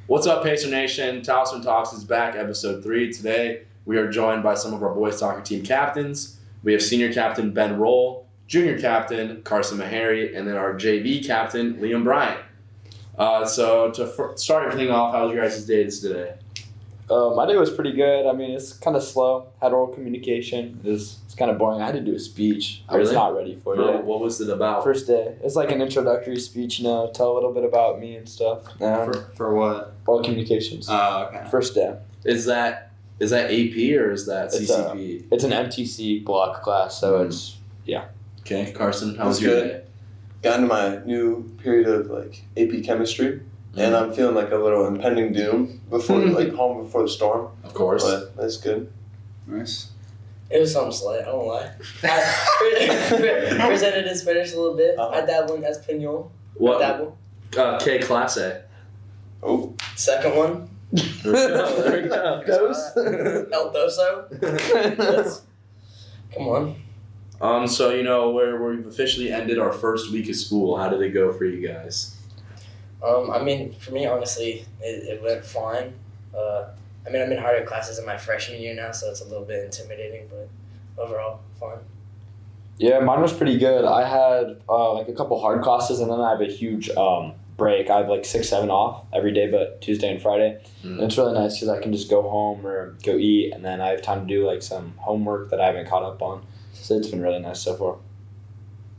What's up, Pacer Nation? Talisman Talks is back, episode 3. Today, we are joined by some of our boys soccer team captains. We have senior captain Ben Roel, junior captain Carson Maharry, and then our JV captain Liam Bryant. So to start everything off, how was your guys' days today? My day was pretty good. I mean, it's kind of slow. Had oral communication. It's kind of boring. I had to do a speech. I was not ready for it. What was it about? First day. It's like an introductory speech, tell a little bit about me and stuff. For what? Oral communications. Oh, okay. First day. Is that AP or is that CCP? It's an MTC block class, so it's, yeah. Okay, Carson, how was your day? Got into my new period of AP chemistry. And I'm feeling like a little impending doom before, home before the storm. Of course. But that's good. Nice. It was something slight, I won't lie. I presented in Spanish a little bit. I dabbled in Espanol. What? K Class A. Oh. Second one. There we go. Dos? El Doso. Come on. So, we've officially ended our first week of school. How did it go for you guys? I mean, for me, honestly, it went fine. I'm in harder classes in my freshman year now, so it's a little bit intimidating, but overall, fine. Yeah, mine was pretty good. I had a couple hard classes, and then I have a huge break. I have 6, 7 off every day but Tuesday and Friday. And it's really nice because I can just go home or go eat, and then I have time to do some homework that I haven't caught up on. So it's been really nice so far.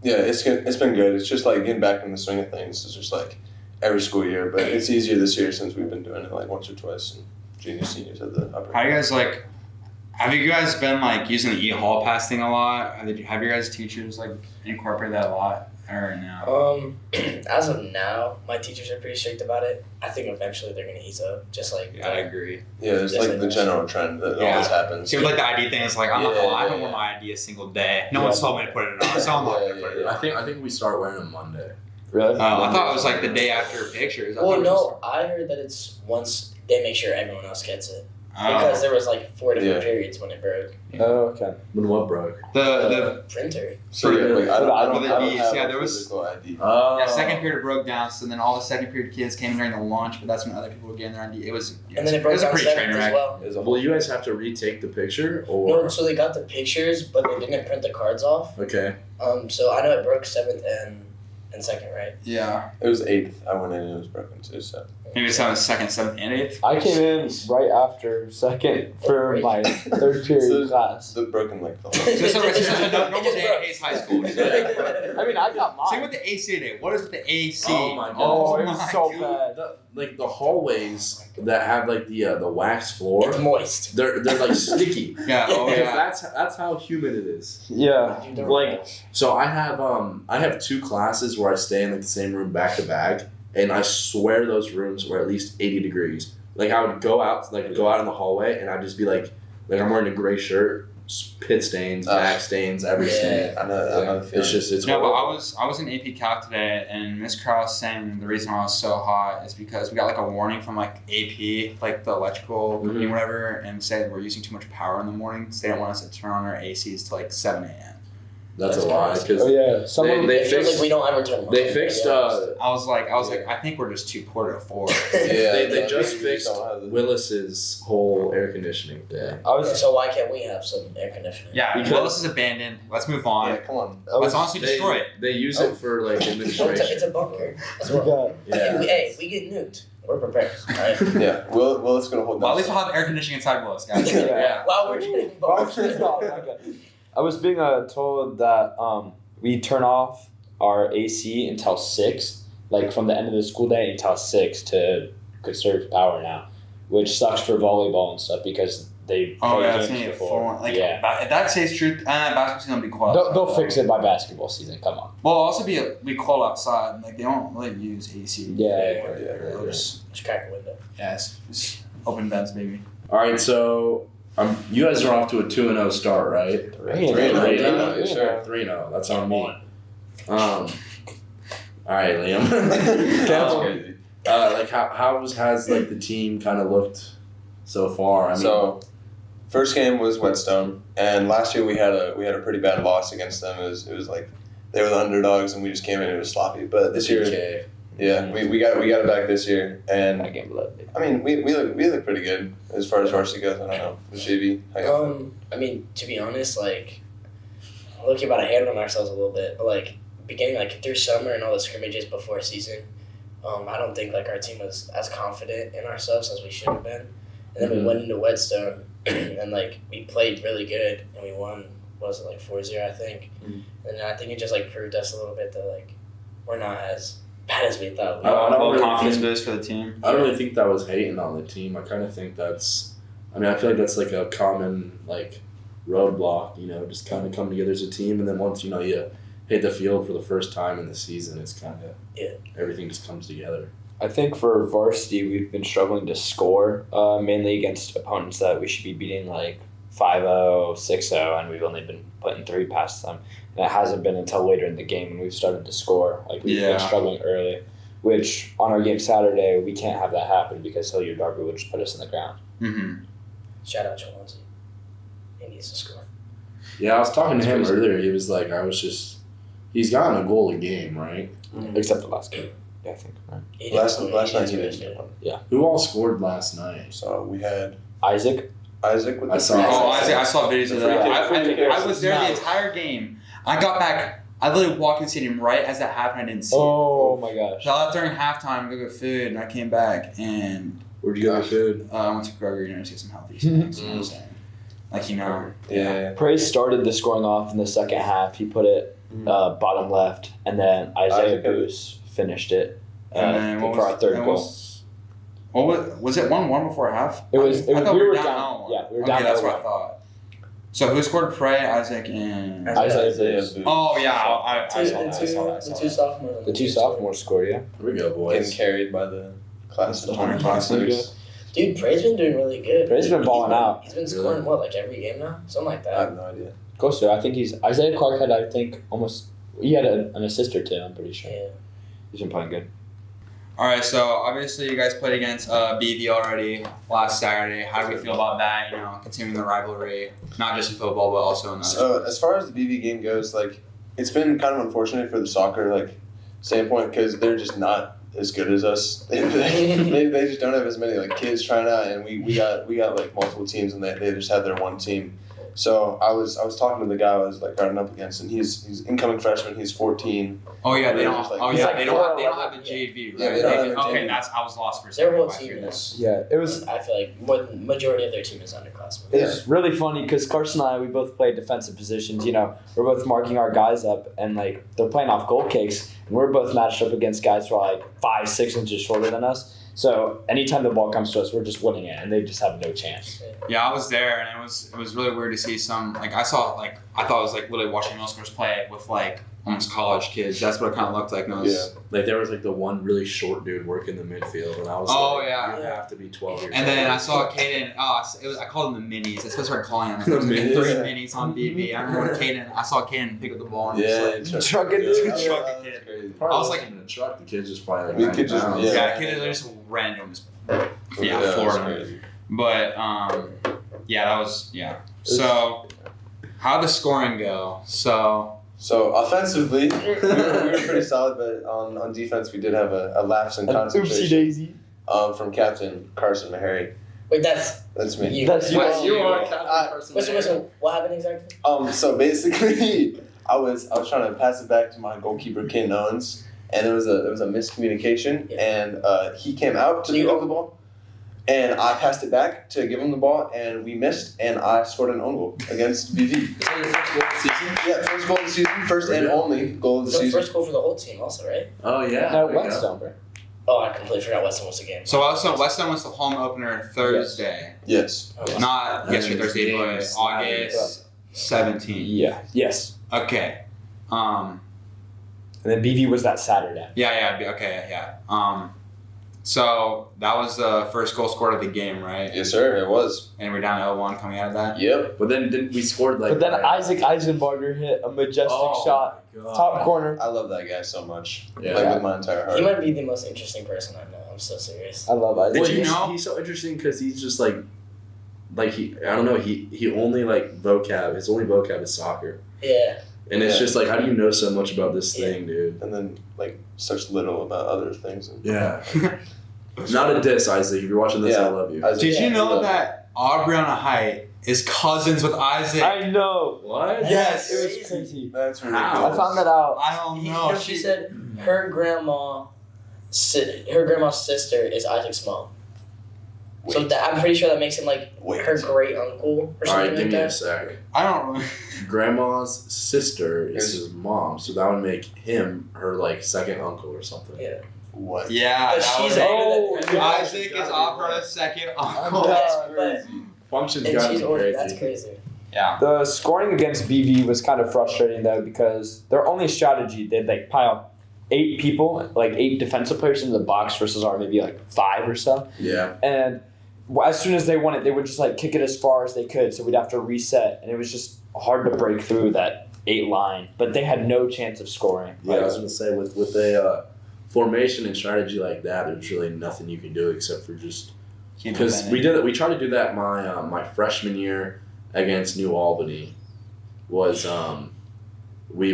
Yeah, it's been good. It's just getting back in the swing of things. It's just every school year, but it's easier this year since we've been doing it once or twice, and juniors, seniors at the upper. How do you guys have you guys been using the e-hall pass thing a lot? Have your guys' teachers incorporated that a lot or no? As of now, my teachers are pretty strict about it. I think eventually they're gonna ease up, I agree. Yeah, it's the general trend that always happens. See, with the ID thing, it's I'm not gonna lie, I haven't worn my ID a single day. No one's told me to put it on, so I'm not gonna put it on. I think we start wearing them Monday. Really? I thought it was the day after pictures. Well, no, I heard that it's once they make sure everyone else gets it. Because there was 4 different periods when it broke. Oh, okay. When what broke? The printer. So I don't have there was physical ID. Second period broke down, so then all the second period kids came during the lunch, but that's when other people were getting their ID. It was And then it broke down pretty train seventh as wreck. well. Will you guys have to retake the picture or? No, so they got the pictures, but they didn't print the cards off. Okay. So I know it broke 7th and second, right? Yeah. It was 8th. I went in and it was broken too. So Maybe it's on the 2nd, 7th, and 8th. I came in right after second for my third period class. the broken the whole. Just a normal day at Hayes High School. I mean, I got mine. Same with the AC day. What is with the AC? Oh my god. Oh, it was so bad. The hallways that have the wax floor. It's moist. They're sticky. Yeah. Oh Because yeah. that's how humid it is. Yeah. So I have 2 classes where I stay in the same room back to back, and I swear those rooms were at least 80 degrees. I would go out in the hallway, and I'd just be I'm wearing a gray shirt, pit stains, back stains, every stain. I know the feeling. It's No, but horrible. I was in AP Calc today, and Miss Krause saying the reason why I was so hot is because we got a warning from AP, the electrical company, or whatever, and said we're using too much power in the morning, so they don't want us to turn on our ACs till 7 a.m. That's a lie. Oh yeah. They It feels fixed. we don't ever turn them on. They fixed. I was like, I think we're just too poor to afford. They just fixed Willis's whole air conditioning thing. So why can't we have some air conditioning? Yeah, Because- Willis is abandoned. Let's move on. Yeah, come on. Let's honestly destroy it. They use it for administration. It's a bunker as well. Yeah. If we get nuked, we're prepared. Right? Yeah, well, it's gonna hold. Well, at least we'll have air conditioning inside Willis, guys. Yeah. While we're getting bunked. I was being told that we turn off our AC until 6, from the end of the school day until 6 to conserve power now, which sucks for volleyball and stuff because they Oh play yeah, it's games gonna get before. full. Yeah. That says truth. Basketball season will be cold. They'll fix it by basketball season. Come on. Well, it'll also be cold outside. They don't really use AC. Yeah. They'll just crack a window. it's open vents, baby. All right, so you guys are off to a 2-0 start, right? 3-0, yes, sir. 3-0. That's on me. All right, Liam. That's crazy. How has the team kind of looked so far? So, first game was Whetstone, and last year we had a pretty bad loss against them. It was they were the underdogs, and we just came in and it was sloppy. But this year, Yeah, we got it back this year, and I can't believe it. I mean we look pretty good as far as varsity goes. I don't know, JV. How you feel? I mean, to be honest, like, looking about to hand on ourselves a little bit, but like beginning like through summer and all the scrimmages before season, I don't think like our team was as confident in ourselves as we should have been. And then we went into Whetstone and like we played really good and we won. What was it, like 4-0, I think? And I think it just like proved us a little bit that like we're not as bad as we thought. I don't little really confidence think- boost for the team. I don't really think that was hating on the team. I kind of think that's. I mean, I feel like that's like a common like roadblock. You know, just kind of come together as a team, and then once you hit the field for the first time in the season, it's kind of everything just comes together. I think for varsity, we've been struggling to score, mainly against opponents that we should be beating like 5-0, 6-0, and we've only been putting 3 past them. And it hasn't been until later in the game when we've started to score. Like, we've been struggling early, which on our game Saturday, we can't have that happen because Hilliard Darby would just put us in the ground. Mm-hmm. Shout out Chauncey. He needs to score. Yeah, I was talking to him That's earlier. He was like, he's gotten a goal a game, right? Except the last game. Yeah, I think. Right. He Last did- night he did didn't good. get one. Who all scored last night? So we had Isaac. Isaac with I the saw- free Oh, kick. I saw videos of that. I was there the Nice. entire game. I got back. I literally walked in the stadium right as that happened. I didn't see it. Oh my gosh. So I left during halftime to go get food, and I came back and Where'd you go get food? I went to Kroger to get some healthy snacks. You know what I'm saying? Like, Yeah. Praise started the scoring off in the second half. He put it bottom left, and then Isaiah Isaac Booth finished it And then what for our third and goal. was it 1-1 before half? It was. I thought we were down. down. 0-1. Yeah, we were Okay, down. that's 0-1. what I thought. So who scored? Prey, Isaac, and Isaiah Booth. oh yeah, I saw The that. I saw that. I saw two that. sophomores. The 2 sophomores scored. Yeah. Here we go, Getting boys. carried by the class of The Hunter 2026. Dude, Prey's been doing really good. Prey's been balling out. He's been scoring what, like every game now? Something like I that. have no idea. Close to. I think he's Isaiah Clark had. I think almost. He had an assist or 2. I'm pretty sure. Yeah. He's been playing good. All right, so obviously you guys played against BV already last Saturday. How do we feel about that? You know, continuing the rivalry, not just in football but also in other So as far as the BV game goes, like it's been kind of unfortunate for the soccer like standpoint because they're just not as good as us. they just don't have as many like kids trying out, and we got like multiple teams, and they just have their one team. So I was talking to the guy I was like guarding up against, and he's incoming freshman. He's 14. Oh yeah, they They're don't. just like- Oh He's yeah, like they 4 don't. They or don't have the JV, right? Yeah, they don't have the Okay, JV. I was lost for a second. Their whole I team figured is. Yeah, it was. I feel like more than majority of their team is underclassmen. It's really funny because Carson and I, we both played defensive positions. You know, we're both marking our guys up, and like they're playing off goal kicks, and we're both matched up against guys who are like 5-6 inches shorter than us. So anytime the ball comes to us, we're just winning it, and they just have no chance. Yeah, I was there, and it was really weird to see some like I thought it was like literally watching middle schoolers play with like almost college kids. That's what it kind of looked like. And it was, Like there was like the one really short dude working the midfield, and I was Oh, like, yeah. you have to be 12 years And then old. I saw Caden. I called them the minis. That's what I started calling them. The There was like minis. 3 minis on BB. I remember when I saw Caden pick up the ball and just like, Trucking Truck dude. a kid. That's crazy. Probably I was like- wasn't even a truck. The kid's just probably like We 90 could just- pounds. yeah. yeah, Caden they're just random. Yeah, that's 4 of them. crazy. But yeah, that was So how'd the scoring go? So offensively, we were pretty solid, but on defense we did have a lapse in Oopsie concentration daisy. from Captain Carson Maharry. Wait, that's That's me. you. That's you. What, you are Listen, what happened exactly? So basically, I was trying to pass it back to my goalkeeper Ken Owens, and there was a miscommunication, and he came out to pick up the ball, and I passed it back to give him the ball, and we missed, and I scored an own goal against BV. Is that your first goal of the season? Yeah, first goal of the season, first and only goal of the So season. first goal for the whole team, also, right? Oh yeah. No, there you go. Whetstone, bro. Oh, I completely forgot Weston was the game. So Weston was the home opener Thursday, Yes. Oh, not yesterday Games, Thursday, but games, August 17th. Yeah. Yes. Okay. And then BV was that Saturday. Yeah. So that was the first goal scored of the game, right? Yes, sir. It was. And we're down to 0-1 coming out of that. Yep. But then didn't we scored like? But then right- Isaac Eisenbarger hit a majestic shot, my God. top corner. I love that guy so much. Yeah. Like with my entire He heart. might be the most interesting person I know. I'm so serious. I love Isaac. Did you he's, know? he's so interesting because he's just like he I don't know he only like vocab his only vocab is soccer. Yeah. And it's just like, how do you know so much about this thing, dude? And then like such little about other things. Yeah. Not a diss, Isaac. If you're watching this, I love you. Isaac, Did you know that Aubriana Height is cousins with Isaac? I know. What? Yes. It was crazy. That's How? ridiculous. I found that out. I don't know. She said her grandma's sister is Isaac's mom. So I'm pretty sure that makes him like her great uncle or something All right, give like me a that. sec. I don't know. Grandma's sister is his mom, so that would make him her like second uncle or something. Yeah. What? Yeah, But that she's was older than Isaac is Aubriana's second uncle. But Function's and gotta she's be older. crazy. That's crazy. Yeah. The scoring against BV was kind of frustrating though because their only strategy, they'd like pile 8 people, like 8 defensive players into the box versus our maybe like 5 or so. Yeah. And as soon as they won it, they would just like kick it as far as they could. So we'd have to reset, and it was just hard to break through that 8 line. But they had no chance of scoring. Yeah, I was gonna say with a formation and strategy like that, there's really nothing you can do except for just because we tried to do that my freshman year against New Albany was we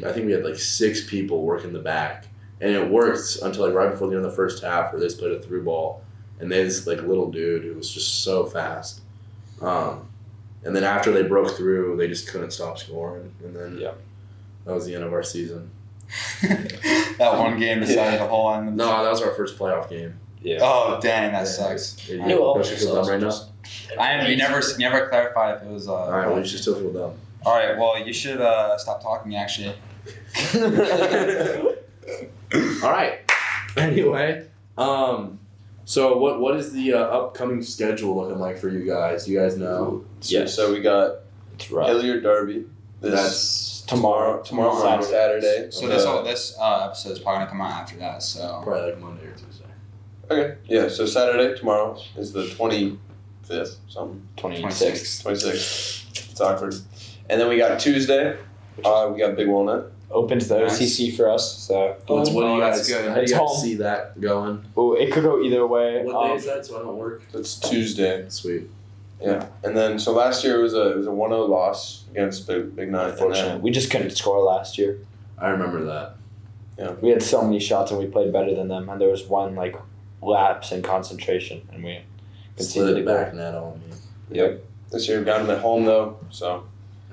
I think we had like 6 people working the back, and it worked until like right before the end of the first half where they just played a through ball, and they had this like little dude who was just so fast, and then after they broke through, they just couldn't stop scoring, and then that was the end of our season. That one game decided the whole end. No, that was our first playoff game. Yeah. Oh dang, that sucks. Yeah, New don't you Albany feel dumb right now? You never clarified if it was. All right, well, you should still feel dumb. All right, well, you should stop talking. Actually. All right. Anyway, so what is the upcoming schedule looking like for you guys? Do you guys know? Yes. So we got It's rough. Hilliard Derby. That's tomorrow. Tomorrow on Saturday. So this episode is probably gonna come out after that. So. Probably like Monday or Tuesday. Okay. Yeah. So Saturday tomorrow is the 25th something. 26th. 26th. It's awkward. And then we got Tuesday. We got Big Walnut. Opens the Nice. OCC for us. So What do you that's guys? good. How do It's you guys home. see that going? it could go either way. What day is that? So I don't work. That's Tuesday. Sweet. Yeah. And then so last year it was a 1-0 loss against Big Nine. Unfortunately, we just couldn't score last year. I remember that. We had so many shots and we played better than them. And there was one like lapse in concentration, and we Slid conceded a it goal. back net on me. Yep. This year we got them at home though. So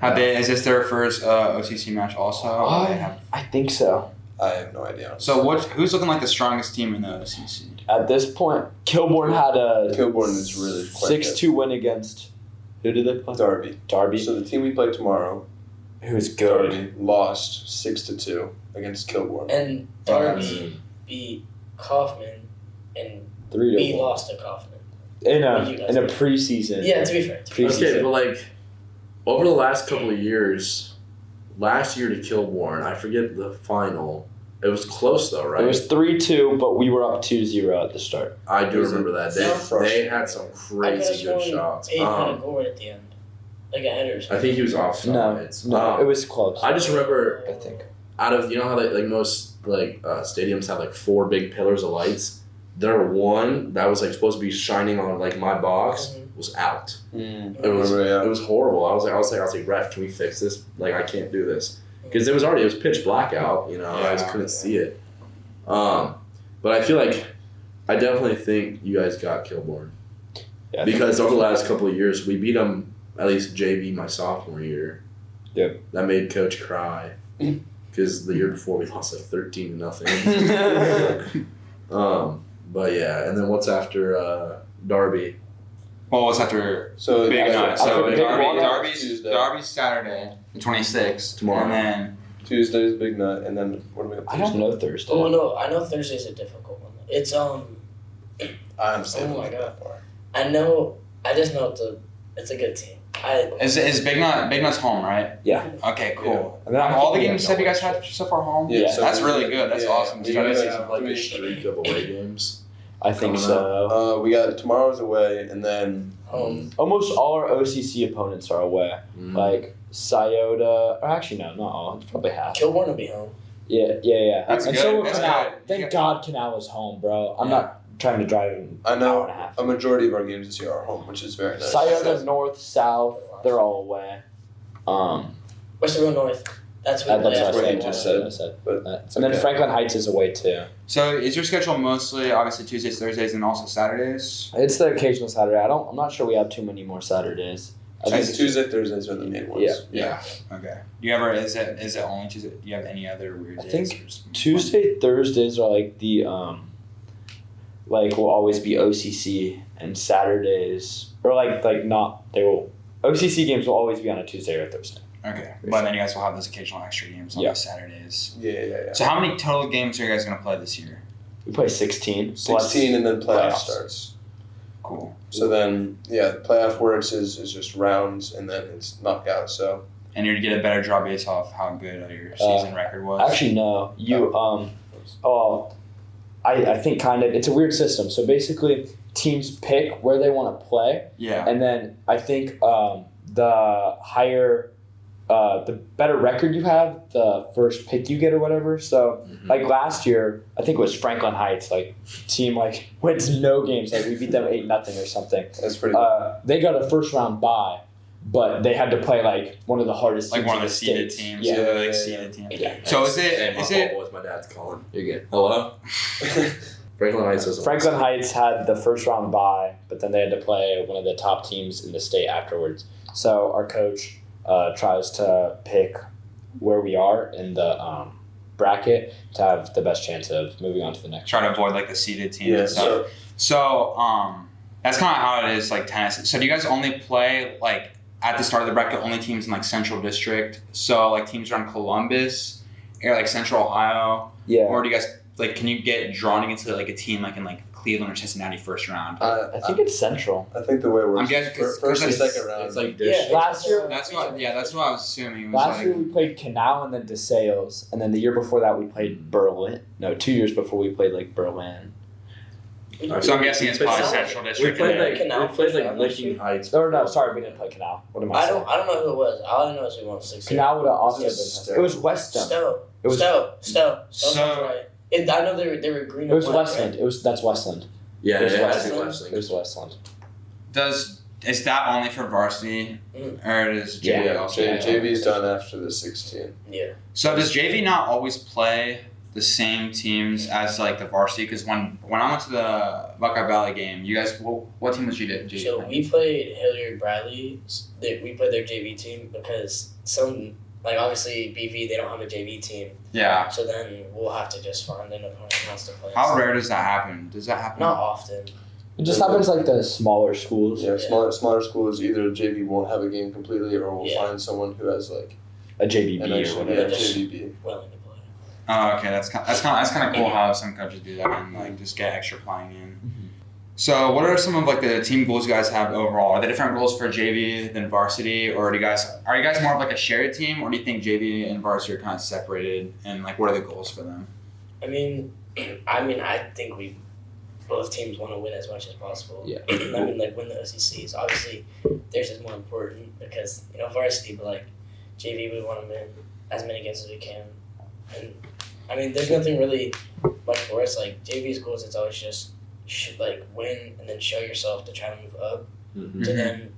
Is this their first OCC match also? Or they have- I think so. I have no idea. So who's looking like the strongest team in the OCC? At this point, Kilbourne had a Kilbourne is really quite 6-2 win against who did they play? Derby. Darby, So the team we play tomorrow, who was good. Derby, lost 6-2 against Kilbourne. And Darby beat Kaufman, and 3-1 we lost to Kaufman. in You guys a did. preseason. Yeah, to be fair. Okay, but like over the last couple of years, last year to Kilbourne, I forget the final. It was close though, right? It was 3-2, but we were up 2-0 at the start. I do Was it remember that. so They had some I crazy good sworn shots. Aiden had a goal at the end. Like a header or I something. think he was offsides. No, it was close. I just remember I think. out of how like most like stadiums have like 4 big pillars of lights. There one that was like supposed to be shining on like my box was out. Mm, It was remember, it was horrible. I was like, ref, can we fix this? Like I can't do this because it was pitch black out. I just couldn't see it. But I feel like I definitely think you guys got Kilbourne Yeah, because over the last couple of years we beat them at least JV my sophomore year. Yep. That made coach cry because the year before we lost like 13-0. But yeah, and then what's after Darby? Well, what's after So Big Night? So after Big Night, Darby's Saturday, the 26th. Tomorrow. And then Tuesday's Big Nut, and then what do we have? I don't know Thursday. Oh no, I know Thursday's a difficult one. It's I'm saying Oh my God. that far. I just know it's a good team. is Big Nut's home, right? Yeah. Okay, cool. And then I All the think we games have have you guys had so far home? Yeah, so That's we- really good. That's yeah, awesome. we Start of the got- season. Have like a streak of away games. I think Coming so. We got tomorrow's away, and then home. Almost all our OCC opponents are away. Mm. Like Scioto, or actually no, not all. It's probably half. Kilbourne will be home. Yeah. That's and good. so That's Canal. good. Thank Yeah. God Canal is home, bro. I'm Yeah. not trying to drive an I hour know and a half. a majority of our games this year are home, which is very nice. Scioto, North, South, they're all away. Westerville North. That's what That's they what I have. said. But And then Franklin Heights is away too. So is your schedule mostly obviously Tuesdays, Thursdays, and also Saturdays? It's the occasional Saturday. I'm not sure we have too many more Saturdays. I think it's Tuesday, Thursdays are the main ones. Yeah. Okay. Do you ever is it only Tuesday? Do you have any other weird I days? think Tuesday, Thursdays are like the like will always be OCC, and Saturdays or like not they will OCC games will always be on a Tuesday or a Thursday. Okay. But then you guys will have those occasional extra games on the Saturdays. Yeah. So how many total games are you guys gonna play this year? We play 16. 16 and then playoff playoffs. starts. Cool. So then, playoff works is just rounds and then it's knockout. So And you'd get a better draw based off how good your season record was. Actually, no. I think kind of it's a weird system. So basically, teams pick where they want to play, Yeah. and then I think the higher, the better record you have, the first pick you get or whatever. So like last year, I think it was Franklin Heights, like team like wins no games, like we beat them 8-0 or something. that's pretty They got a first round bye, but they had to play like one of the hardest Like teams one in of the seeded States. teams. Yeah. Like seeded teams. Yeah. So is Hey, my it fault, boys. My dad's calling. You're good. Hello? Franklin Heights is Franklin Heights had the first round bye, but then they had to play one of the top teams in the state afterwards. So our coach tries to pick where we are in the bracket to have the best chance of moving on to the next. try to avoid like the seeded teams Yeah, and stuff? So that's kind of how it is like tennis. So do you guys only play like at the start of the bracket only teams in like Central District? So like teams around Columbus or like Central Ohio, Yeah. or do you guys like can you get drawn into like a team like in like Cleveland or Cincinnati first round? I think it's Central. I think the way it works, I'm guessing 'cause first and it's- second round. It's like Yeah. Last year- That's what I was assuming. It was Last like, year we played Canal and then DeSales, and then the year before that we played Berlin. No, 2 years before we played like Berlin. so I'm guessing it's probably Canal. Central We District. played and then- like Licking Heights. Or no, sorry, we didn't play Canal. What am I I saying? don't know who it was. All I know is we won 6. Canal would have also been. Stowe. It was Weston. Stowe. It was. Stowe. So- Sounds right. I know they were green. It was and white, Westland. right? That's Westland. Yeah, It was it has to be Westland. Westland. It was Westland. Is that only for varsity, or does JV Yeah. also? JV's done after the 16. Yeah. So does JV not always play the same teams as like the varsity? Because when I went to the Buckeye Valley game, you guys, what team was JV? So we played Hilliard Bradley. We played their JV team because obviously BV they don't have a JV team. Yeah. So then we'll have to just find an opponent who wants to play. How rare does that happen? Does that happen? Not often. It just happens like the smaller schools. Yeah, smaller schools either JV won't have a game completely or we'll Yeah. find someone who has like A JBB an or extra whatever. JVB. Willing to play. Oh, okay. That's kind of cool how some coaches do that and like just get extra playing in. So, what are some of like the team goals you guys have overall? Are there different goals for JV than varsity, or are you guys more of like a shared team, or do you think JV and varsity are kind of separated? And like, what are the goals for them? I mean, I think both teams want to win as much as possible. Yeah. Like win the OCCs. Obviously, theirs is more important because varsity, but like JV, we want to win as many games as we can. And I mean, there's nothing really much for us. Like JV's goals, it's always just like win and then show yourself to try to move up to then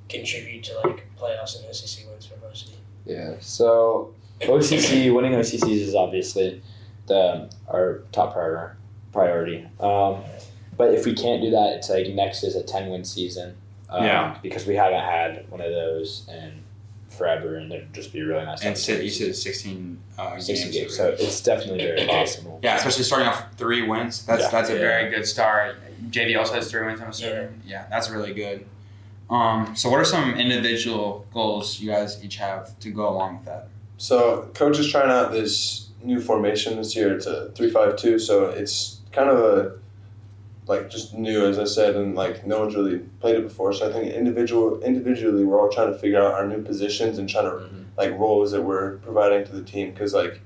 contribute to like playoffs and OCC wins for varsity. Yeah. So winning OCCs is obviously our top priority. But if we can't do that, it's like next is a 10-win season. Because we haven't had one of those in forever, and it'd just be really nice. And you said 16 games. So it's definitely very possible. Yeah, especially starting off 3 wins. That's a Yeah. very good start. JV also has 3 wins, I'm assuming. Yeah, that's really good. So what are some individual goals you guys each have to go along with that? So coach is trying out this new formation this year. It's a 3-5-2, so it's kind of just new, as I said, and like no one's really played it before. So I think individually we're all trying to figure out our new positions and trying to like roles that we're providing to the team, because like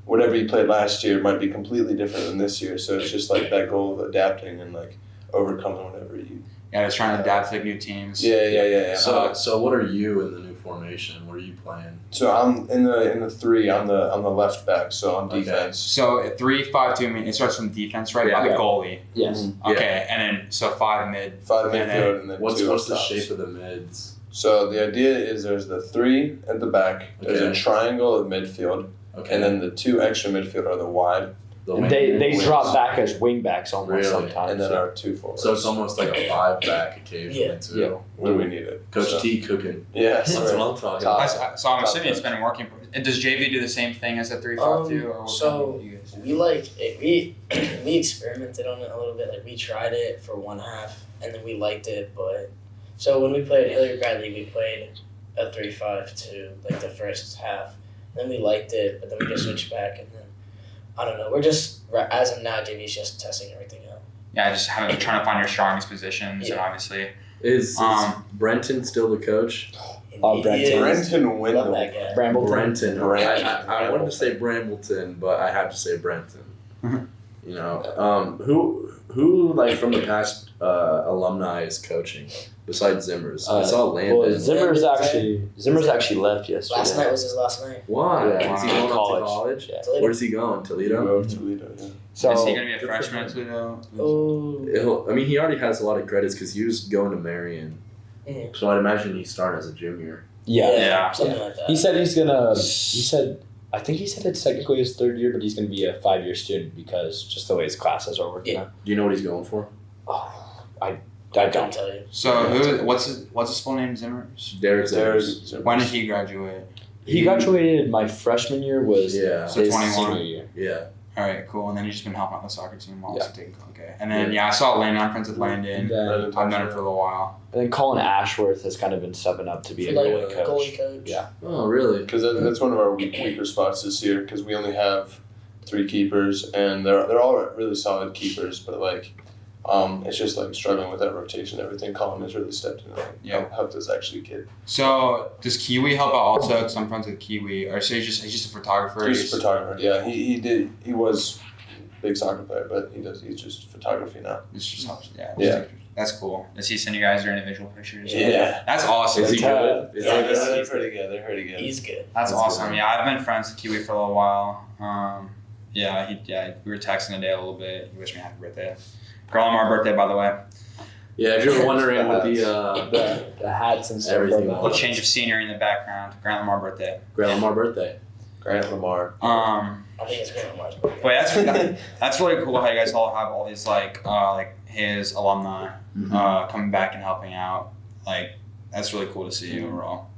whatever you played last year might be completely different than this year. So it's just like that goal of adapting and like overcoming whatever you. Yeah, just trying to adapt to like, new teams. Yeah. So what are you in the new formation? What are you playing? So I'm in the 3. I'm the left back. So I'm Okay. defense. So 3-5-2 means it starts from defense, right? Yeah. By the Yes. goalie. Okay, and then so 5 mid. 5 And then midfield and then What's 2 the up tops. shape of the mids? So the idea is there's the 3 at the back, there's a Okay. triangle at midfield, Okay. and then the 2 extra midfield are the wide, The And wing- they wings. drop back as wing backs almost Really? sometimes. and then yeah. our 2 forwards. So it's almost like a 5-back occasionally Yeah. too. Yeah. when we need it. Coach so, T cooking. Yeah, That's what I'm talking about. So I'm Top assuming it's been working. Does JV do the same thing as a 3-5-2? Or what so kind do you guys do? We like it, we experimented on it a little bit. Like we tried it for one half, and then we liked it. But so when we played Hilliard Bradley, we played a 3-5-2 like the first half. Then we liked it, but then we just switched back, and then I don't know. We're just as of now, JV's just testing everything out. Yeah, just trying to find your strongest positions, and Yeah. obviously, Is Brenton still the coach? Oh, Brenton. Brenton Love Windle. that guy. Brambleton. Brenton. Brenton. I wanted to say Brambleton, but I had to say Brenton. You know, who like from the past alumni is coaching besides Zimmers? I saw Landon. Well, Zimmer's actually left yesterday. Last night was his last night. Why? Yeah. Is he going College. up to college? Yeah. Toledo. Where's he going? Toledo? Toledo, yeah. So is he going to be a freshman at Toledo? Oh, I mean, he already has a lot of credits because he was going to Marion. Mhm. So I'd imagine he started as a junior. Yeah. something like that. He said I think he said it's technically his 3rd year, but he's going to be a 5-year student because just the way his classes are working Yeah. out. Do you know what he's going for? I I don't. can't tell you. So what's his full name? Zimmers. Derek There's Zimmers. Zimmers. When did he graduate? He graduated my freshman year was Yeah. So his 21. senior year. Yeah. All right, cool. And then he's just been helping out the soccer team while Yeah. also taking. Okay. And then I saw Landon. I'm friends with Landon. And then, I've known him for a little while. and then Colin Ashworth has kind of been stepping up to be For a like goalie coach. goalie coach. Yeah. Oh, really? Because that's one of our weaker spots this year. Because we only have 3 keepers, and they're all really solid keepers. But like, it's just like struggling with that rotation. And everything. Colin has really stepped in and helped us actually get. So does Kiwi help out also? Because I'm friends with Kiwi. Or so he's just a photographer. He's a photographer. Yeah, he was a big soccer player, but he's just photography now. It's just helps. Yeah. Yeah. That's cool. Does he send you guys your individual pictures? Yeah. That's awesome. Is he good? Is Yeah, he he's- good? They're pretty good. They're pretty good. He's good. That's That's awesome. good. Yeah, I've been friends with Kiwi for a little while. We were texting today a little bit. He wished me happy birthday. Girl, my birthday, by the way. Yeah, if you're wondering what the The hats and stuff. Everything. like A little that. change of scenery in the background. Grant Lamar birthday. Grandma birthday. Grant Lamar. I think it's going to watch. But that's really cool how you guys all have all these like his alumni coming back and helping out. Like that's really cool to see overall.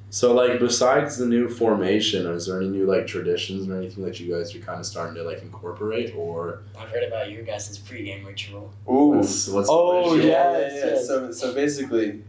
So, like, besides the new formation, is there any new like traditions or anything that you guys are kind of starting to like incorporate, or I've heard about your guys' pregame ritual. Ooh. what's Oh, the yeah. ritual? Yes. So basically,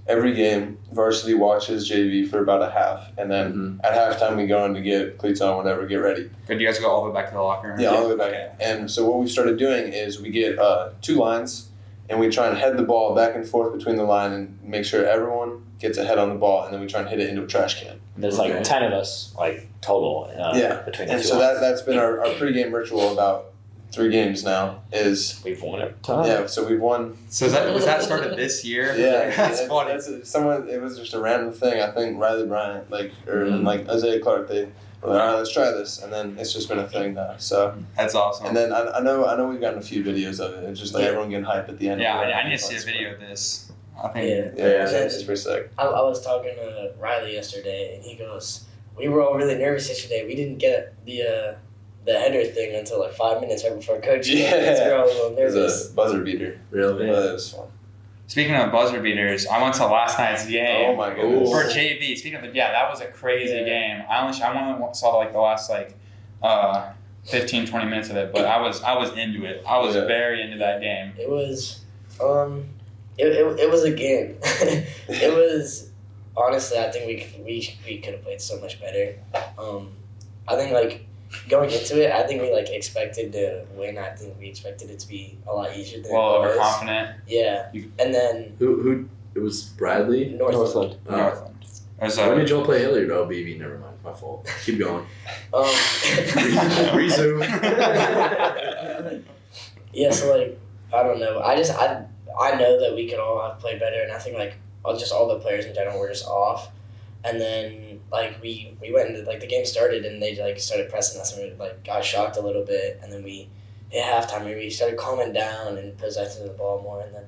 every game, varsity watches JV for about a half, and then at halftime we go in to get cleats on, whatever, get ready. Good, you guys go all the way back to the locker room. Yeah, all the way back. Okay. And so what we started doing is we get 2 lines, and we try and head the ball back and forth between the line and make sure everyone gets a head on the ball, and then we try and hit it into a trash can. And there's Okay. like 10 of us, like total. Between the And two so lines. that's been our pregame ritual about 3 games now. Is We've won every time. yeah, so we've won. So was that started this year? Yeah, that's funny. It was just a random thing. I think Riley Bryant, and Isaiah Clark, they were like, all right, let's try this, and then it's just been a thing now. So, That's awesome. and then I know we've gotten a few videos of it. It's just like everyone getting hyped at the end. yeah, of it. I need to see a video of this. I think. Yeah. Yeah, it's pretty sick. I was talking to Riley yesterday, and he goes, "We were all really nervous yesterday. We didn't get the header thing until like 5 minutes right before coach came. Yeah. So we were all a little It nervous." was a buzzer beater. Really? But it was fun. Speaking of buzzer beaters, I went to last night's game. Oh my goodness. For JV, speaking of that was a crazy Yeah. game. I only saw like the last 15, 20 minutes of it, but I was into it. I was Yeah. very into that game. It was, it was a game. It was, honestly, I think we could have played so much better. I think like going into it, I think we like expected to win. I think we expected it to be a lot easier than Well, it was. overconfident. Yeah, and then Who? It was Bradley. Northland. Northland. There's When did y'all play Hilliard? Oh, BB. Never mind. My fault. Keep going. Resume. Yeah, so like I don't know. I know that we could all have played better, and I think like all the players in general were just off. And then like we went into like the game started and they like started pressing us and we like got shocked a little bit, and then we at halftime we started calming down and possessing the ball more, and then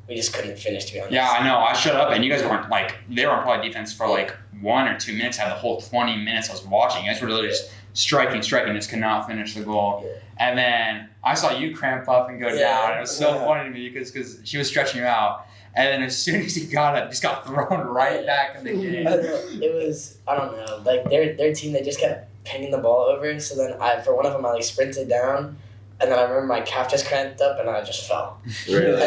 we just couldn't finish, to be honest. Yeah, I know. I showed up and you guys weren't like, they were on probably defense for like 1 or 2 minutes out of the whole 20 minutes I was watching. You guys were literally just striking, just could not finish the goal. Yeah. And then I saw you cramp up and go down. It was so funny to me because she was stretching you out. And then as soon as he got up, just got thrown right back in the game. It was, I don't know, like their team, they just kept pinging the ball over. So then for one of them, I like sprinted down, and then I remember my calf just cramped up and I just fell. Really?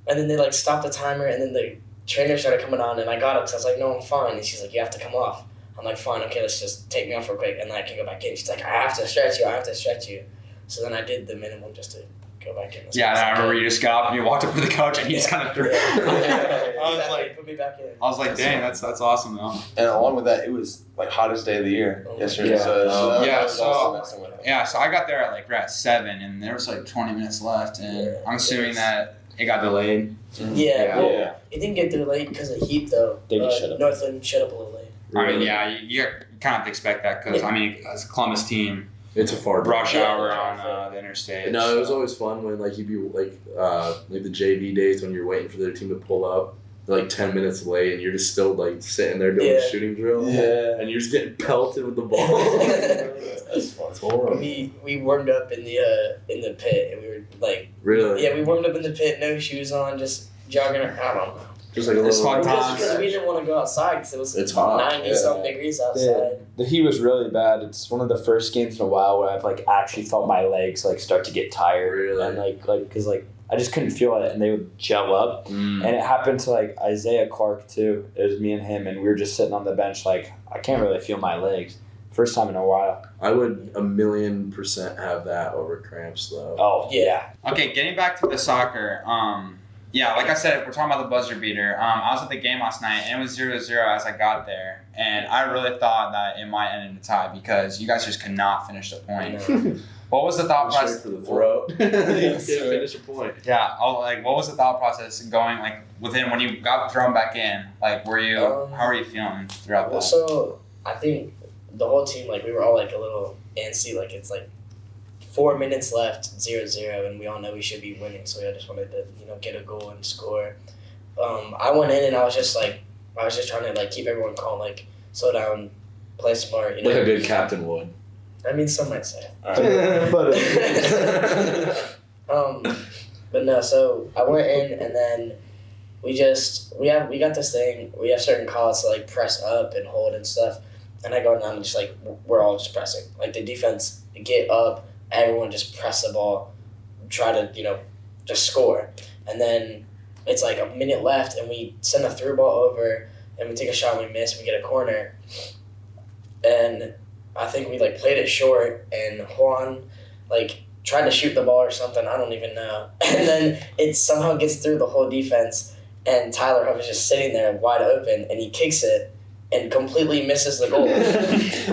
And then they like stopped the timer, and then the trainer started coming on, and I got up because I was like, no, I'm fine. And she's like, you have to come off. I'm like, fine, okay, let's just take me off real quick, and then I can go back in. She's like, I have to stretch you. So then I did the minimum just to go back in. Yeah, and I remember you just got up and you walked up to the coach and he just kind of threw I was like, put me back in. I was like, dang, that's awesome though. And along with that, it was like hottest day of the year yesterday. Yeah. So Yeah, that was so- also messing with it. Yeah, so I got there at like right at 7 and there was like 20 minutes left and I'm assuming that it got delayed. Yeah, well, Yeah. it didn't get delayed because of heat, though. They just shut up. Northland shut up a little late. I mean, yeah, you kind of have to expect that because, I mean, as a Columbus team, It's a far rush Yeah, hour traffic. on the interstate. No, it was always fun when like you'd be like the JV days when you're waiting for their team to pull up. They're like 10 minutes late and you're just still like sitting there doing Yeah. a shooting drill. Yeah. And you're just getting pelted with the ball. That's fun. It's horrible. We warmed up in the pit, and we were like, Really? yeah, we warmed up in the pit, no shoes on, just jogging around. I don't know. Just like a It's little fun Because times. we didn't want to go outside because it was It's hot. 90 something degrees outside. Yeah. The heat was really bad. It's one of the first games in a while where I've like actually felt my legs like start to get tired. Really? And like because like I just couldn't feel it, and they would gel up. Mm. And it happened to like Isaiah Clark too. It was me and him, and we were just sitting on the bench like I can't really feel my legs. First time in a while. I would 1,000,000% have that over cramps though. Oh Yeah. Okay, getting back to the soccer. Yeah, like I said, we're talking about the buzzer beater. I was at the game last night, and it was 0-0 as I got there. And I really thought that it might end in a tie because you guys just could not finish the point. What was the thought Straight process? for the throat. You can't finish a point. Yeah, like what was the thought process going like within when you got thrown back in? Like, were you how were you feeling throughout Well, that? so I think the whole team, like, we were all like a little antsy. Like, it's like 4 minutes left, 0-0, and we all know we should be winning. So I just wanted to, get a goal and score. I went in and I was just trying to like keep everyone calm, like slow down, play smart. Like a good captain would. I mean, some might say. but But no, so I went in and then we got this thing. We have certain calls to like press up and hold and stuff. And I go down and just like we're all just pressing. Like the defense get up, everyone just press the ball, try to just score. And then it's like a minute left, and we send a through ball over, and we take a shot, and we miss, we get a corner, and I think we like played it short, and Juan like tried to shoot the ball or something. I don't even know. And then it somehow gets through the whole defense, and Tyler Huff is just sitting there wide open, and he kicks it and completely misses the goal.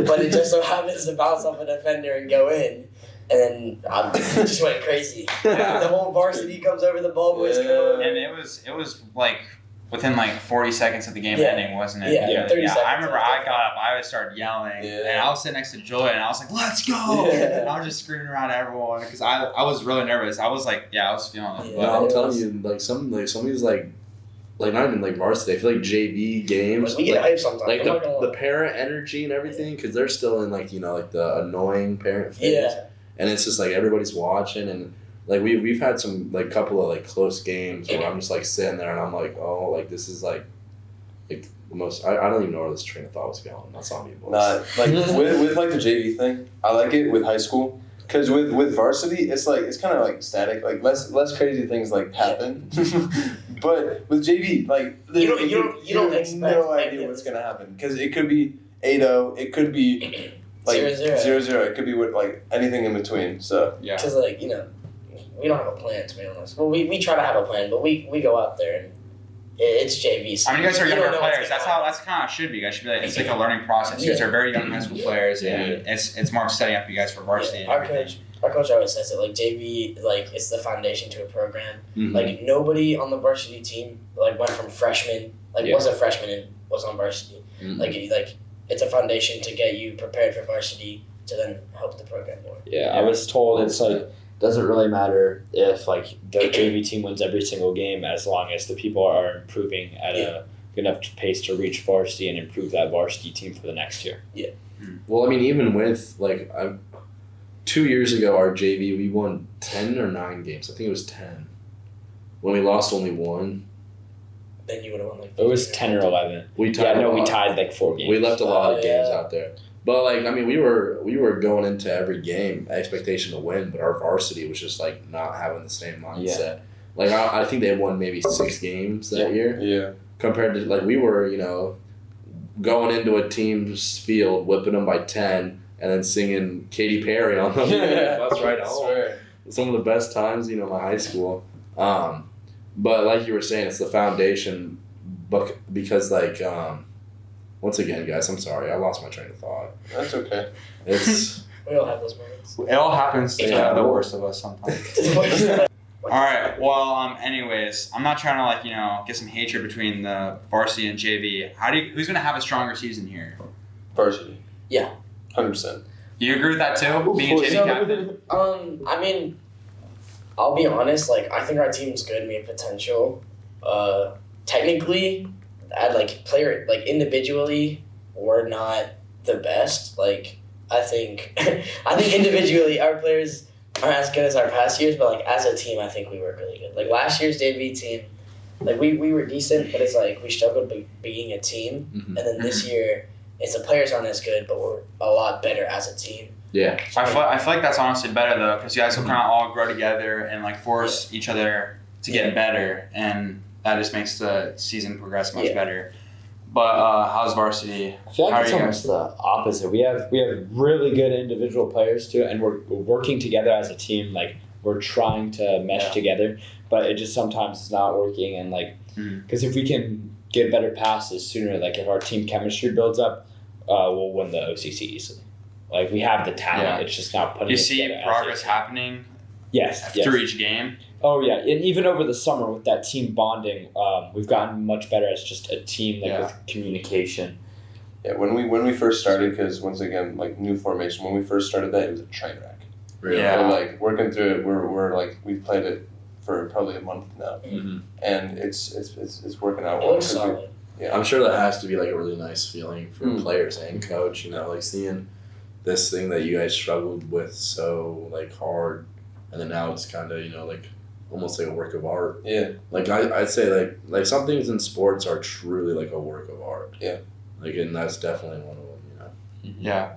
But it just so happens to bounce off a defender and go in. And then I just went crazy. Yeah. The whole varsity comes over, the ball boys come over. And it was like within like 40 seconds of the game Yeah. ending, wasn't it? Yeah, 30 seconds. I remember I got up, I started yelling, Yeah. and I was sitting next to Joy, and I was like, "Let's go!" Yeah. And I was just screaming around at everyone because I was really nervous. I was like, I was feeling it. Yeah. But No, I'm it telling was- you, like some of these like not even like varsity. I feel like JV games. Like, we get hyped sometimes. like I'm not gonna the lie. parent energy and everything, because they're still in like like the annoying parent phase. Yeah. And it's just like everybody's watching, and like we've had some like couple of like close games where I'm just like sitting there and I'm like, oh, like this is like the most. I don't even know where this train of thought was going. That's on me, boys. Not like with like the JV thing. I like it with high school because with varsity, it's like it's kind of like static. Like less crazy things like happen. But with JV, like You don't have expect no idea anything. what's gonna happen because it could be 8-0, it could be like 0-0. 0-0, it could be with like anything in between. So yeah. Because, like, we don't have a plan, to be honest. Well, we try to have a plan, but we go out there and it's JV. So I mean, you guys are don't younger know what's players. gonna That's how it should be. You guys should be like, it's like a learning process. You guys are very young high school players, and it's more of setting up you guys for varsity. Yeah, and everything. our coach always says it, like, JV, like, it's the foundation to a program. Mhm. Like, nobody on the varsity team, like, went from freshman, like, Yeah. was a freshman and was on varsity. Mhm. Like, it's a foundation to get you prepared for varsity to then help the program more. yeah, I was told it's like doesn't really matter if like the JV team wins every single game as long as the people are improving at a good enough pace to reach varsity and improve that varsity team for the next year. Yeah. Well, I mean, even with 2 years ago, our JV, we won 10 or 9 games. I think it was 10. When we lost only 1. Then you would have won like. It was 10 or 11. We tied. We tied like 4 games. We left a lot of games yeah. out there. But I mean, we were going into every game expectation to win, but our varsity was just not having the same mindset. I think they won maybe 6 games that year. Yeah. Compared to we were, going into a team's field, whipping them by 10, and then singing Katy Perry on the bus ride home. Some of the best times, my high school. But like you were saying, it's the foundation, but because once again, guys, I'm sorry, I lost my train of thought. That's okay. It's We all have those moments. It all happens to Yeah. the worst of us sometimes. All right. Well, anyways, I'm not trying to get some hatred between the varsity and JV. Who's gonna have a stronger season here? Varsity. Yeah. 100%. You agree with that too? Being a JV captain. I mean, I'll be honest. I think our team's good. We have potential. Technically, at player individually, we're not the best. I think individually our players aren't as good as our past years, but as a team, I think we work really good. Last year's JV team, we were decent, but it's we struggled being a team. Mhm. And then this year, it's the players aren't as good, but we're a lot better as a team. yeah. I feel like that's honestly better though, because you guys will kind of all grow together and force each other to get better, and that just makes the season progress much better. But how's varsity? I feel How like it's are you almost the opposite. We have really good individual players too, and we're working together as a team. We're trying to mesh together, but it just sometimes is not working. And because if we can get better passes sooner, if our team chemistry builds up, we'll win the OCC easily. We have the talent. Yeah. It's just not putting. You it see together as progress a- happening Yes. through each game. Oh yeah, and even over the summer with that team bonding, we've gotten much better as just a team, with communication. Yeah, when we first started, because once again, new formation. When we first started that, it was a train wreck. Really. Yeah. But working through it, we're we've played it for probably a month now, Mhm. and it's working out It well. looks 'cause we- solid. Yeah. I'm sure that has to be a really nice feeling for Mm. players and coach. Seeing this thing that you guys struggled with so hard, and then now it's kind of almost like a work of art. Yeah. I'd say some things in sports are truly a work of art. Yeah. And that's definitely one of them. Yeah.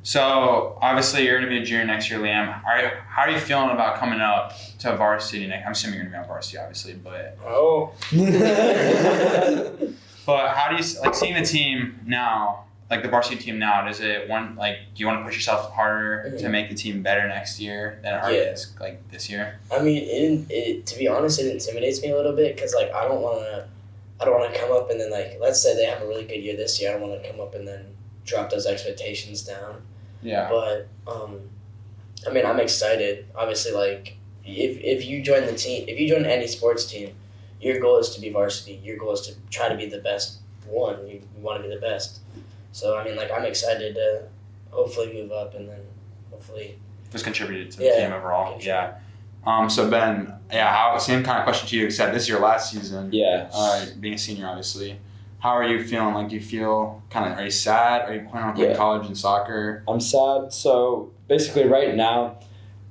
So obviously you're gonna be a junior next year, Liam. How are you feeling about coming up to varsity next? I'm assuming you're gonna be on varsity, obviously, but Oh. how do you seeing the team now, the varsity team now? Does it do you want to push yourself harder to make the team better next year than it already is this year? I mean, it to be honest, it intimidates me a little bit because I don't want to come up and then let's say they have a really good year this year. I don't want to come up and then drop those expectations down. Yeah. But I mean, I'm excited. Obviously, if you join the team, if you join any sports team, your goal is to be varsity. Your goal is to try to be the best one. You want to be the best. So I mean, I'm excited to hopefully move up and then hopefully Just contributed to the team overall. Yeah. So Ben, same kind of question to you, except this is your last season. Yeah. Being a senior, obviously. How are you feeling? Do you feel are you sad? Are you planning on playing college and soccer? I'm sad. So basically right now,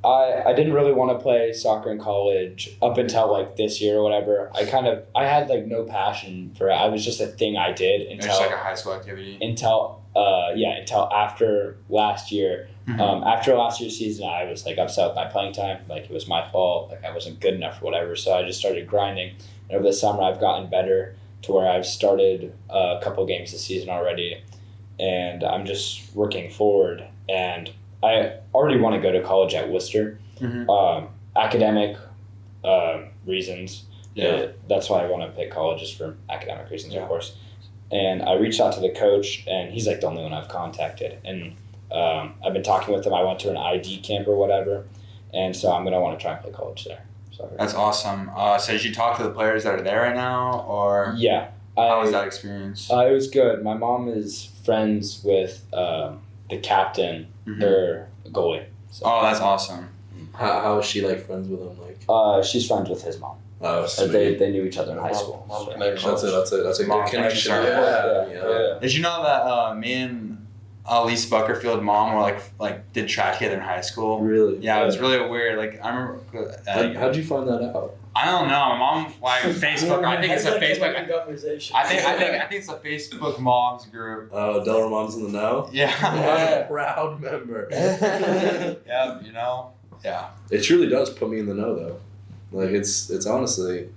I didn't really want to play soccer in college up until this year or whatever. I had no passion for it. I was just a thing I did It's until a high school activity. until after last year. Mhm. After last year's season, I was upset with my playing time. It was my fault. I wasn't good enough or whatever. So I just started grinding. And over the summer, I've gotten better to where I've started a couple games this season already, and I'm just working forward. And I already want to go to college at Worcester. Mhm. Academic reasons. Yeah. That's why I want to pick colleges for academic reasons, Yeah. of course. And I reached out to the coach, and he's the only one I've contacted. And I've been talking with him. I went to an ID camp or whatever, and so I'm going to want to try and play college there. So That's awesome. So did you talk to the players that are there right now, or yeah. how was that experience? It was good. My mom is friends with the captain, Mhm. their goalie. So. Oh, that's awesome. How is she like friends with him? Like, She's friends with his mom. oh, sweet. They knew each other in high school. Mom so. connection. That's a Mom good connection. connection. Yeah. Did you know that me and Elise Buckerfield mom were like did track together in high school? Really? Yeah, it was really weird. Like I remember. How'd you find that out? I don't know. My mom like Facebook. I think it's a Facebook. Conversation. I think it's a Facebook moms group. Oh, Delaware Mom's in the know? Yeah. Proud member. Yeah. You know. Yeah. It truly does put me in the know, though. Like, it's honestly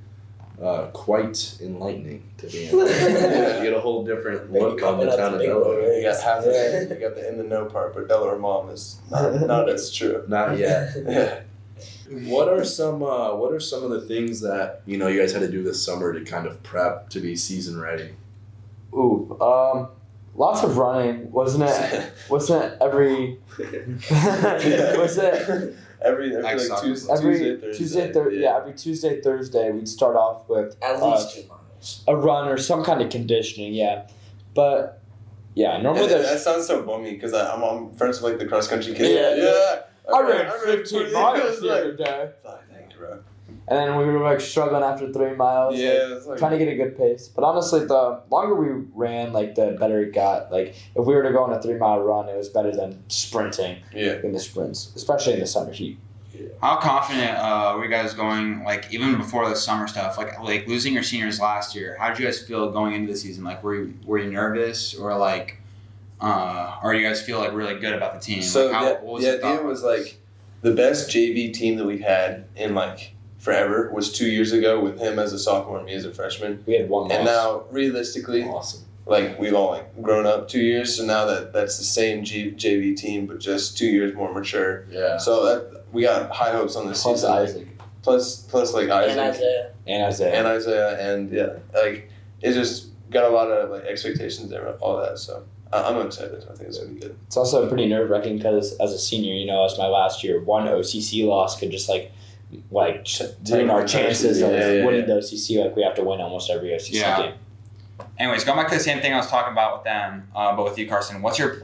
quite enlightening to be in. You get a whole different look on the town of Delaware. You got half the you got the in the know part, but Delaware Mom is not as true. Not yet. Yeah. What are some of the things that you guys had to do this summer to kind of prep to be season ready? Ooh, lots of running, wasn't it? Wasn't it every? Was it every Like like soccer. Tuesday, Thursday. every Tuesday, Thursday we'd start off with At least 2 miles. a run or some kind of conditioning, yeah. But yeah, normally That there's. sounds so bummy because I'm friends with like the cross country kids. Yeah. I ran 15 15 miles the other day. Thank you, bro. And then we were like struggling after 3 miles. Yeah, like, it's like trying to get a good pace. But honestly, the longer we ran, like the better it got. Like if we were to go on a 3 mile run, it was better than sprinting in the sprints, especially in the summer heat. How confident were you guys going? Like even before the summer stuff, like losing your seniors last year. How did you guys feel going into the season? Like were you nervous or like, or you guys feel like really good about the team? So like, what was the idea was like the best JV team that we've had in like forever was 2 years ago with him as a sophomore and me as a freshman. We had one loss. And now realistically, Awesome. like we've all like grown up 2 years, so now that's the same JV team, but just 2 years more mature. Yeah. So that we got high hopes on this Plus season. Isaac. Plus like Isaac And Isaiah. And Isaiah. and yeah, like it just got a lot of like expectations there, all that. So I'm excited. I think it's gonna be good. It's also pretty nerve wracking because as a senior, as my last year, one OCC loss could just ruin our chances of winning the OCC. Like we have to win almost every OCC game. Anyways, going back to the same thing I was talking about with them, but with you, Carson. What's your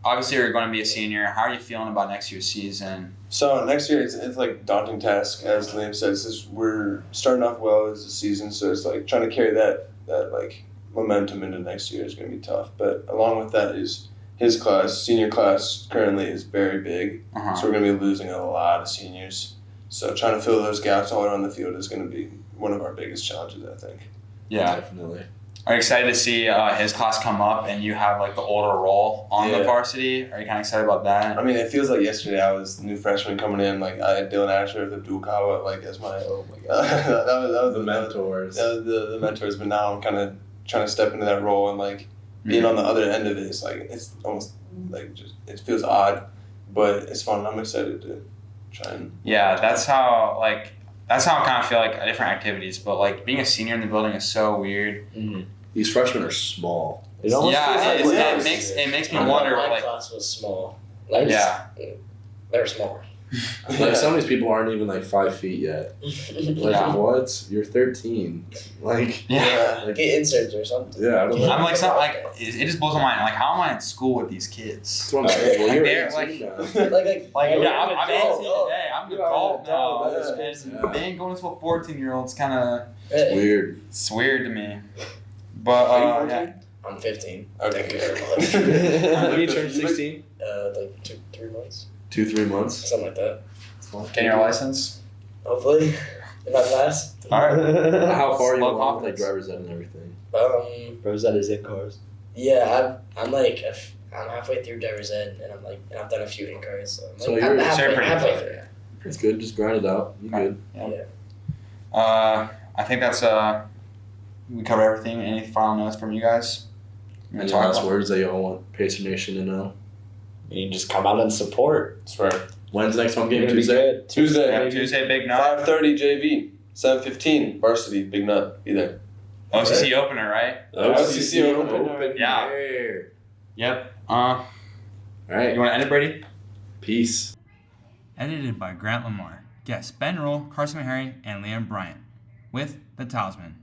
obviously you're going to be a senior. How are you feeling about next year's season? So next year it's like a daunting task, as Liam says. We're starting off well as a season, so it's like trying to carry that like momentum into next year is going to be tough. But along with that is his class, senior class currently is very big, so we're going to be losing a lot of seniors. So trying to fill those gaps all around the field is going to be one of our biggest challenges, I think. Yeah, definitely. Are you excited to see his class come up and you have like the older role on the varsity? Are you kind of excited about that? I mean, it feels like yesterday I was the new freshman coming in. Like I had Dylan Asher of Abdul Kawa like as my that was the mentors. That was the mentors, but now I'm kind of trying to step into that role and like being on the other end of it. It's like it's almost like just it feels odd, but it's fun. I'm excited to try and. Yeah, that's how I kind of feel like different activities, but like being a senior in the building is so weird. Mm-hmm. These freshmen are small. It almost feels like it makes me wonder. My Like, class was small. They're small. Like some of these people aren't even like 5 feet yet. Like what? You're 13. Like Get inserts or something. Yeah, I don't know. I'm like, it just blows my mind. Like, how am I in school with these kids? That's what I'm saying. Well, Like, you're they're 18 now. I'm 18 today. I'm an adult now. Yeah. Being going to a 14-year-old's kind of Weird. it's weird to me. But yeah. I'm 15. Okay. Thank you very much. When you turn 16? Like 3 months. 2-3 months. Something like that. Getting your license. Hopefully. If I pass. All right. How far are you Low along with like confidence. driver's ed and everything? Rosetta is in cars. Yeah, I'm halfway through driver's ed, and I've done a few in cars, so I'm So like, you're- I'm halfway, pretty halfway close. through. It's good. Just grind it out. You good? I think that's we covered everything. Any final notes from you guys? You wanna Any talk last about- words that y'all want Pacer Nation to know? You can just come out and support. Swear. When's the next home You're game? gonna be Tuesday? good. Tuesday. Yeah, Tuesday, big night. 5:30 JV. 7:15 varsity. Big nut. Be there. OCC opener, right? OCC opener. Yeah. air. Yep. All right. You want to end it, Brady? Peace. Edited by Grant Lamar. Guests Ben Roel, Carson Maharry, and Liam Bryant. With The Talisman.